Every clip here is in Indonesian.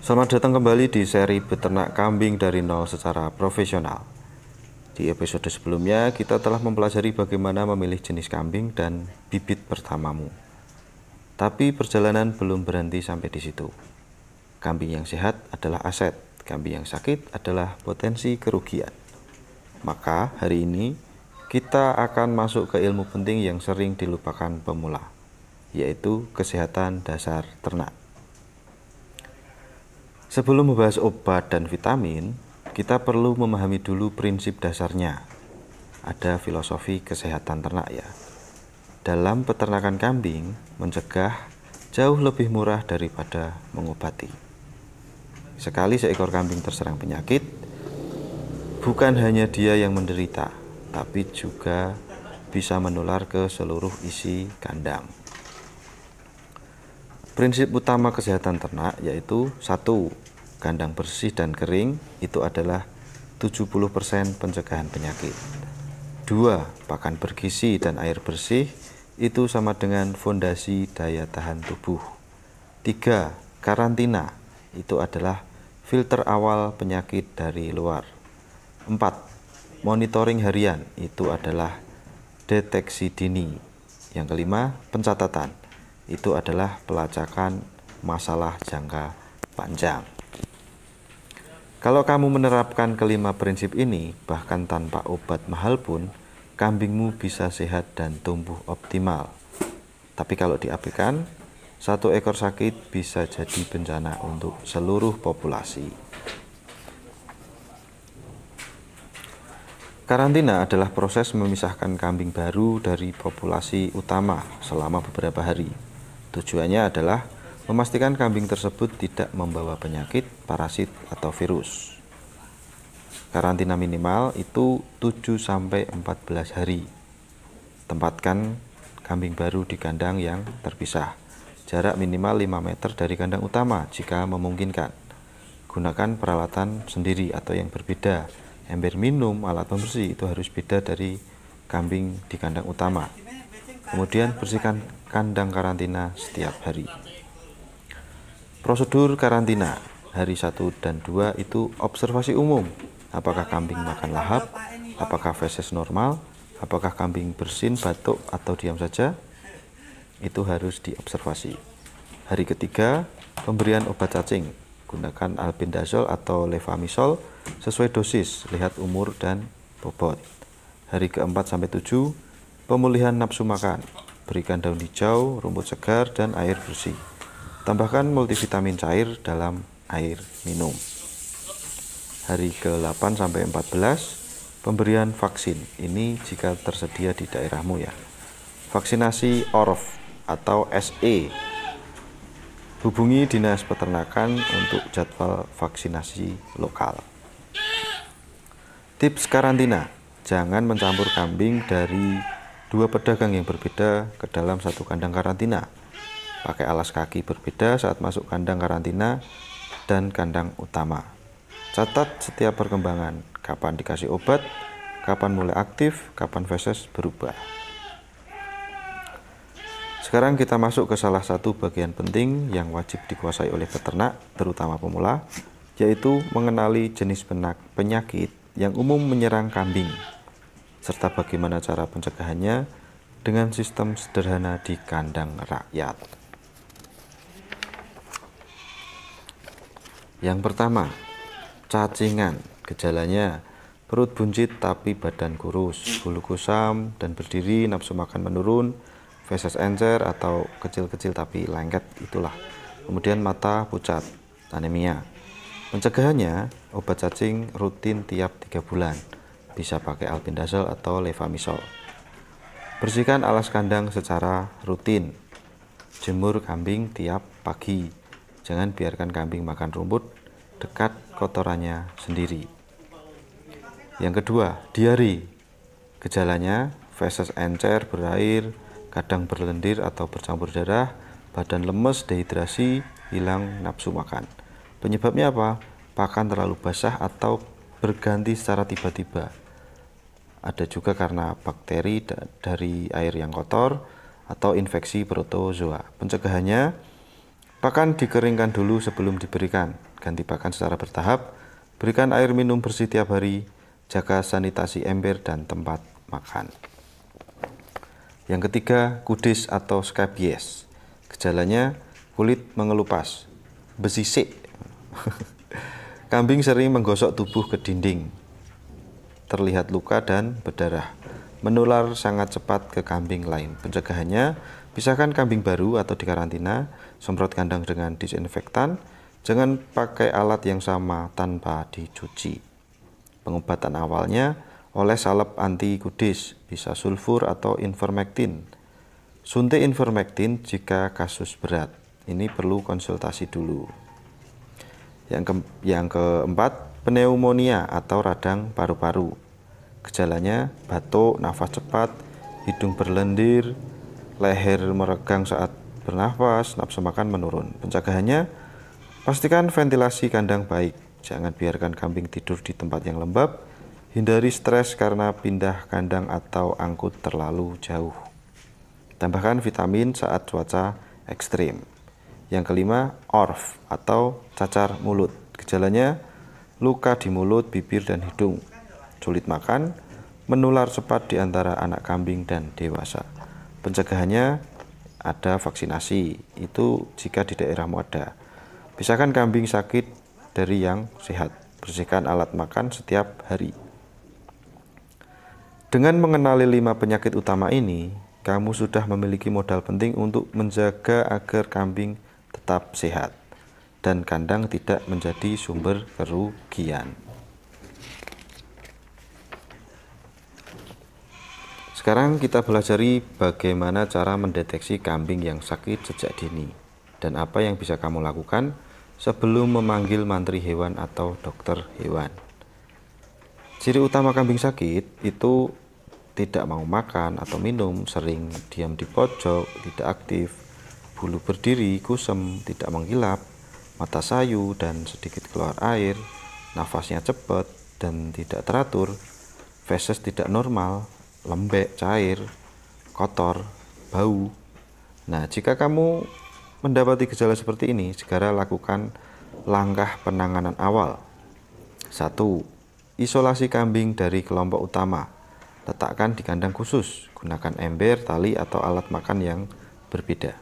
Selamat datang kembali di seri Beternak Kambing dari Nol secara profesional. Di episode sebelumnya, kita telah mempelajari bagaimana memilih jenis kambing dan bibit pertamamu. Tapi perjalanan belum berhenti sampai di situ. Kambing yang sehat adalah aset, kambing yang sakit adalah potensi kerugian. Maka hari ini kita akan masuk ke ilmu penting yang sering dilupakan pemula, yaitu kesehatan dasar ternak. Sebelum membahas obat dan vitamin, kita perlu memahami dulu prinsip dasarnya. Ada filosofi kesehatan ternak ya. Dalam peternakan kambing, mencegah jauh lebih murah daripada mengobati. Sekali seekor kambing terserang penyakit, bukan hanya dia yang menderita, tapi juga bisa menular ke seluruh isi kandang. Prinsip utama kesehatan ternak yaitu 1. Kandang bersih dan kering itu adalah 70% pencegahan penyakit. 2. Pakan bergizi dan air bersih itu sama dengan fondasi daya tahan tubuh. 3. Karantina itu adalah filter awal penyakit dari luar. 4. Monitoring harian itu adalah deteksi dini. Yang kelima, pencatatan. Itu adalah pelacakan masalah jangka panjang. Kalau kamu menerapkan kelima prinsip ini, bahkan tanpa obat mahal pun, kambingmu bisa sehat dan tumbuh optimal. Tapi kalau diabaikan, satu ekor sakit bisa jadi bencana untuk seluruh populasi. Karantina adalah proses memisahkan kambing baru dari populasi utama selama beberapa hari. Tujuannya adalah memastikan kambing tersebut tidak membawa penyakit, parasit, atau virus. Karantina minimal itu 7-14 hari. Tempatkan kambing baru di kandang yang terpisah. Jarak minimal 5 meter dari kandang utama jika memungkinkan. Gunakan peralatan sendiri atau yang berbeda. Ember minum, alat pembersih itu harus beda dari kambing di kandang utama. Kemudian bersihkan kandang karantina setiap hari. Prosedur karantina hari 1 dan 2 itu observasi umum. Apakah kambing makan lahap? Apakah feses normal? Apakah kambing bersin, batuk, atau diam saja? Itu harus diobservasi. Hari ketiga, pemberian obat cacing. Gunakan albendazole atau levamisol sesuai dosis, lihat umur dan bobot. Hari keempat sampai 7, pemulihan nafsu makan. Berikan daun hijau, rumput segar, dan air bersih. Tambahkan multivitamin cair dalam air minum. Hari ke-8 sampai 14, pemberian vaksin. Ini jika tersedia di daerahmu ya. Vaksinasi ORV atau SE. Hubungi Dinas Peternakan untuk jadwal vaksinasi lokal. Tips karantina. Jangan mencampur kambing dari 2 pedagang yang berbeda ke dalam satu kandang karantina. Pakai alas kaki berbeda saat masuk kandang karantina dan kandang utama. Catat setiap perkembangan, kapan dikasih obat, kapan mulai aktif, kapan feses berubah. Sekarang kita masuk ke salah satu bagian penting yang wajib dikuasai oleh peternak, terutama pemula, yaitu mengenali jenis penyakit yang umum menyerang kambing, serta bagaimana cara pencegahannya dengan sistem sederhana di kandang rakyat. Yang pertama, cacingan. Gejalanya perut buncit tapi badan kurus, bulu kusam dan berdiri, nafsu makan menurun, feses encer atau kecil-kecil tapi lengket itulah. Kemudian mata pucat, anemia. Pencegahannya, obat cacing rutin tiap 3 bulan. Bisa pakai albendazole atau levamisol. Bersihkan alas kandang secara rutin. Jemur kambing tiap pagi. Jangan biarkan kambing makan rumput dekat kotorannya sendiri. Yang kedua, diare. Gejalanya, feses encer, berair, kadang berlendir atau bercampur darah, badan lemes, dehidrasi, hilang nafsu makan. Penyebabnya apa? Pakan terlalu basah atau berganti secara tiba-tiba. Ada juga karena bakteri dari air yang kotor atau infeksi protozoa. Pencegahannya, Pakan dikeringkan dulu sebelum diberikan. Ganti pakan secara bertahap. Berikan air minum bersih tiap hari. Jaga sanitasi ember dan tempat makan. Yang ketiga, kudis atau skabies. Gejalanya kulit mengelupas, besisik. Kambing sering menggosok tubuh ke dinding. Terlihat luka dan berdarah. Menular sangat cepat ke kambing lain. Pencegahannya, pisahkan kambing baru atau dikarantina, semprot kandang dengan disinfektan, jangan pakai alat yang sama tanpa dicuci. Pengobatan awalnya, oles salep anti kudis, bisa sulfur atau ivermectin. Suntik ivermectin jika kasus berat. Ini perlu konsultasi dulu. Yang keempat, pneumonia atau radang paru-paru. Gejalanya batuk, nafas cepat, hidung berlendir, leher meregang saat bernafas, nafsu makan menurun. Pencegahannya, pastikan ventilasi kandang baik. Jangan biarkan kambing tidur di tempat yang lembab. Hindari stres karena pindah kandang atau angkut terlalu jauh. Tambahkan vitamin saat cuaca ekstrim. Yang kelima, ORF atau cacar mulut. Gejalanya luka di mulut, bibir, dan hidung. Sulit makan, menular cepat di antara anak kambing dan dewasa. Pencegahannya ada vaksinasi, itu jika di daerahmu ada. Pisahkan kambing sakit dari yang sehat. Bersihkan alat makan setiap hari. Dengan mengenali 5 penyakit utama ini, kamu sudah memiliki modal penting untuk menjaga agar kambing tetap sehat dan kandang tidak menjadi sumber kerugian. Sekarang kita pelajari bagaimana cara mendeteksi kambing yang sakit sejak dini dan apa yang bisa kamu lakukan sebelum memanggil mantri hewan atau dokter hewan. Ciri utama kambing sakit itu tidak mau makan atau minum, sering diam di pojok, tidak aktif, bulu berdiri, kusam, tidak mengkilap, mata sayu dan sedikit keluar air, nafasnya cepat dan tidak teratur, feses tidak normal, lembek, cair, kotor, bau. Nah, jika kamu mendapati gejala seperti ini, segera lakukan langkah penanganan awal. 1. Isolasi kambing dari kelompok utama. Letakkan di kandang khusus. Gunakan ember, tali, atau alat makan yang berbeda.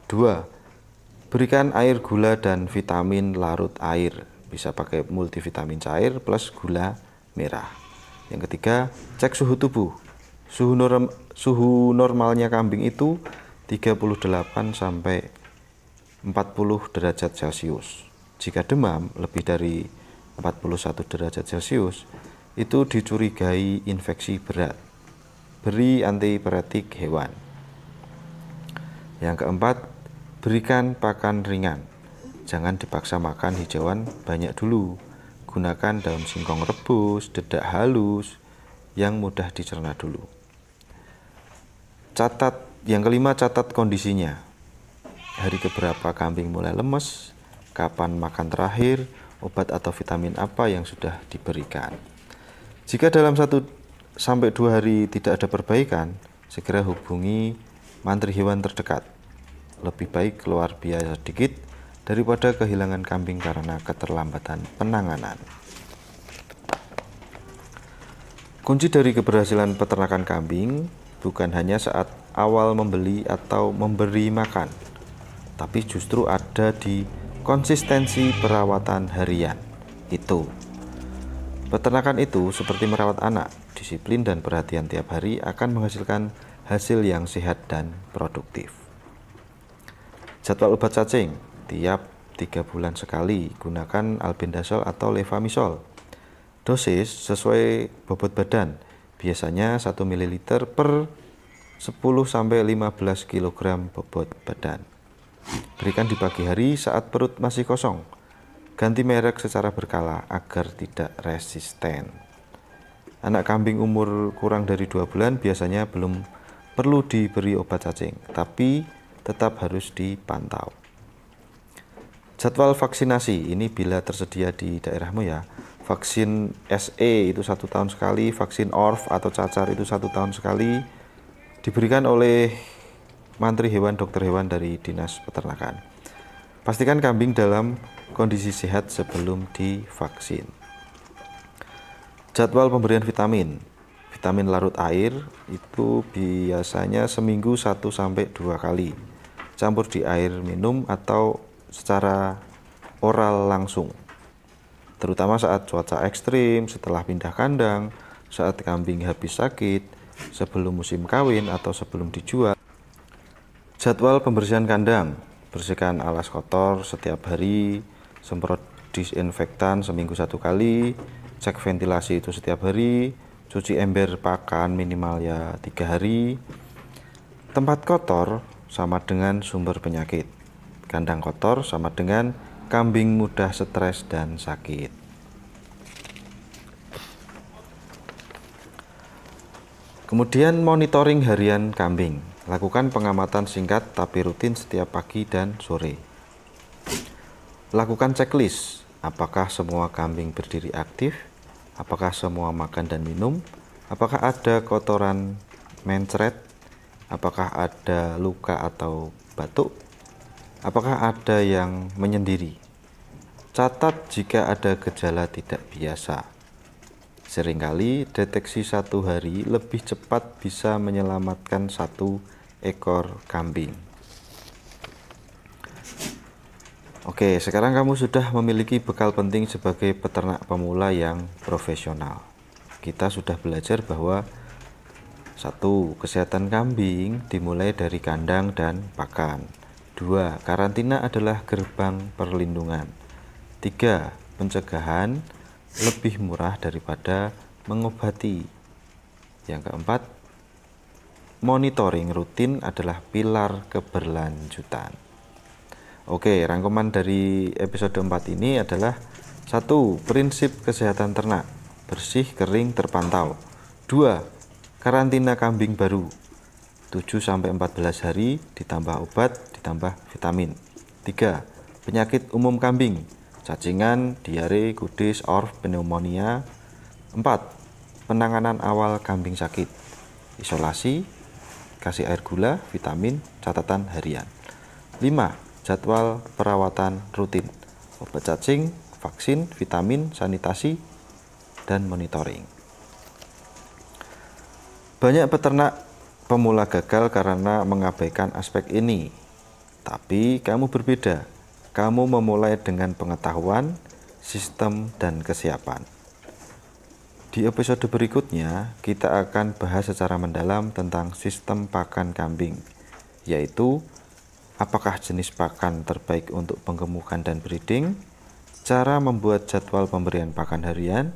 2. Berikan air gula dan vitamin larut air. Bisa pakai multivitamin cair plus gula merah. Yang ketiga, cek suhu tubuh. Suhu normalnya kambing itu 38 sampai 40 derajat Celcius. Jika demam lebih dari 41 derajat Celcius, itu dicurigai infeksi berat. Beri antipiretik hewan. Yang keempat, berikan pakan ringan. Jangan dipaksa makan hijauan banyak dulu. Gunakan daun singkong rebus, dedak halus, yang mudah dicerna dulu. Yang kelima, catat kondisinya. Hari keberapa kambing mulai lemes, kapan makan terakhir, obat atau vitamin apa yang sudah diberikan. Jika dalam 1 sampai 2 hari tidak ada perbaikan, segera hubungi mantri hewan terdekat. Lebih baik keluar biaya sedikit daripada kehilangan kambing karena keterlambatan penanganan. Kunci dari keberhasilan peternakan kambing bukan hanya saat awal membeli atau memberi makan, tapi justru ada di konsistensi perawatan harian. Peternakan itu seperti merawat anak, disiplin dan perhatian tiap hari akan menghasilkan hasil yang sehat dan produktif. Jadwal obat cacing, tiap 3 bulan sekali, gunakan albendazole atau levamisole. Dosis sesuai bobot badan, biasanya 1 ml per 10-15 kg bobot badan. Berikan di pagi hari saat perut masih kosong. Ganti merek secara berkala agar tidak resisten. Anak kambing umur kurang dari 2 bulan biasanya belum perlu diberi obat cacing, tapi tetap harus dipantau. Jadwal vaksinasi ini bila tersedia di daerahmu ya. Vaksin SE itu 1 tahun sekali, vaksin ORF atau cacar itu 1 tahun sekali, diberikan oleh mantri hewan dokter hewan dari Dinas Peternakan. Pastikan kambing dalam kondisi sehat sebelum divaksin. Jadwal pemberian vitamin. Vitamin larut air itu biasanya seminggu 1-2 kali. Campur di air minum atau secara oral langsung. Terutama saat cuaca ekstrim, setelah pindah kandang, saat kambing habis sakit, sebelum musim kawin atau sebelum dijual. Jadwal pembersihan kandang. Bersihkan alas kotor setiap hari, semprot disinfektan seminggu 1 kali, cek ventilasi itu setiap hari, cuci ember pakan minimal ya 3 hari. Tempat kotor sama dengan sumber penyakit. Kandang kotor sama dengan kambing mudah stres dan sakit. Kemudian monitoring harian kambing. Lakukan pengamatan singkat tapi rutin setiap pagi dan sore. Lakukan checklist. Apakah semua kambing berdiri aktif? Apakah semua makan dan minum? Apakah ada kotoran mencret? Apakah ada luka atau batuk? Apakah ada yang menyendiri? Catat jika ada gejala tidak biasa. Seringkali deteksi 1 hari lebih cepat bisa menyelamatkan 1 ekor kambing. Oke, sekarang kamu sudah memiliki bekal penting sebagai peternak pemula yang profesional. Kita sudah belajar bahwa 1. Kesehatan kambing dimulai dari kandang dan pakan. 2. Karantina adalah gerbang perlindungan. 3. Pencegahan lebih murah daripada mengobati. Yang keempat, monitoring rutin adalah pilar keberlanjutan. Oke, rangkuman dari episode 4 ini adalah 1. Prinsip kesehatan ternak, bersih, kering, terpantau. 2. Karantina kambing baru, 7-14 hari, ditambah obat, ditambah vitamin. 3. Penyakit umum kambing, cacingan, diare, kudis, orf, pneumonia. 4. Penanganan awal kambing sakit, isolasi, kasih air gula, vitamin, catatan harian. 5. Jadwal perawatan rutin, obat cacing, vaksin, vitamin, sanitasi, dan monitoring. Banyak peternak pemula gagal karena mengabaikan aspek ini. Tapi kamu berbeda. Kamu memulai dengan pengetahuan, sistem, dan kesiapan. Di episode berikutnya, kita akan bahas secara mendalam tentang sistem pakan kambing, yaitu apakah jenis pakan terbaik untuk penggemukan dan breeding, cara membuat jadwal pemberian pakan harian,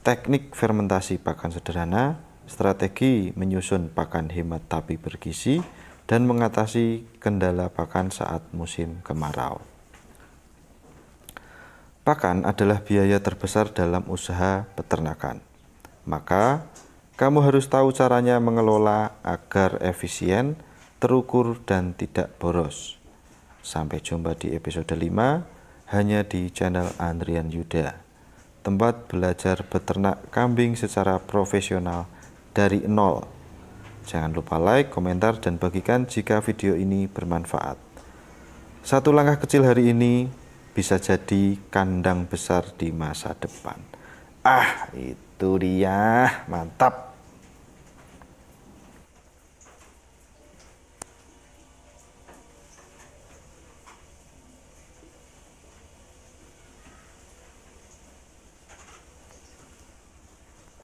teknik fermentasi pakan sederhana, strategi menyusun pakan hemat tapi bergizi, dan mengatasi kendala pakan saat musim kemarau. Pakan adalah biaya terbesar dalam usaha peternakan. Maka, kamu harus tahu caranya mengelola agar efisien, terukur, dan tidak boros. Sampai jumpa di episode 5, hanya di channel Andrian Yuda. Tempat belajar beternak kambing secara profesional dari nol. Jangan lupa like, komentar, dan bagikan jika video ini bermanfaat. 1 langkah kecil hari ini bisa jadi kandang besar di masa depan. Itu dia, mantap.